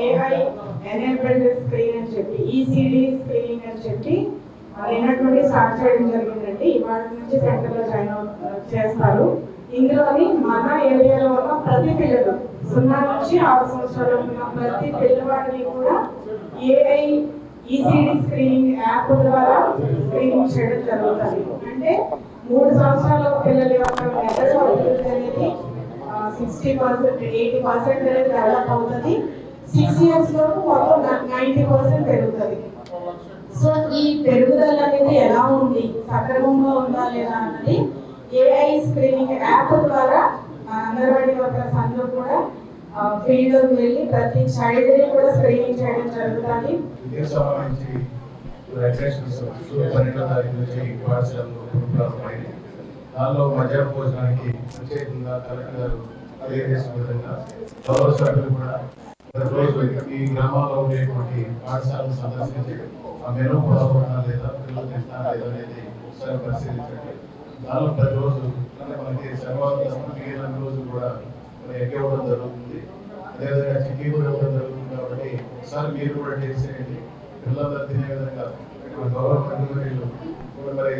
AI enabled screen అని చెప్పి ECD screening అని చెప్పి నిన్నటి నుండి స్టార్ట్ చేయడం జరిగిందండి. ఇవాళ నుంచి సెంటర్లో చేస్తారు. ఇందులోని మన ఏరియాలో ఉన్న ప్రతి పిల్లలు 0 నుంచి 6 సంవత్సరాలు ఉన్న ప్రతి పిల్లవాడిని కూడా ఏఐ ఈసీడీ స్క్రీనింగ్ యాప్ ద్వారా స్క్రీనింగ్ చేయడం జరుగుతుంది. అంటే 3 సంవత్సరాల పిల్లల యొక్క మెదడు అభివృద్ధి అనేది 60%, 80% అనేది డెవలప్ అవుతుంది. 6 years లోపు మొత్తం 90% పెరుగుతుంది. సో ఈ పెరుగుదల అనేది ఎలా ఉంది, సక్రమంగా ఉందా లేదా అన్నది ఏఐ స్క్రీనింగ్ యాప్ ద్వారా అంగన్వాడీ వర్కర్స్ అందరూ కూడా ఫీల్డ్ లోకి వెళ్ళి ప్రతి చైల్డ్ ని కూడా స్క్రీనింగ్ చేయడం జరుగుతుంది. దానిలో మధ్యాహ్న భోజనానికి ప్రత్యేకంగా కలెక్టర్ గారు తెలియజేసిన విధంగా గౌరవ సభ్యులు కూడా ప్రతిరోజు ఈ గ్రామాల్లో ఉండేటువంటి పాఠశాలను సందర్శించి ఆ మెనూ బాగున్నా లేదా పిల్లలు తింటున్నా లేదా అనేది ఒకసారి పరిశీలించండి. దానిలో ప్రతిరోజు మనకి శనివారం మిగిలిన రోజు కూడా ఎగ్ ఇవ్వడం జరుగుతుంది. అదేవిధంగా చిక్కీ కూడా ఇవ్వడం జరుగుతుంది. కాబట్టి ఒకసారి మీరు కూడా టేస్ట్ చేయండి. పిల్లలందరూ తినే విధంగా గౌరవ మరి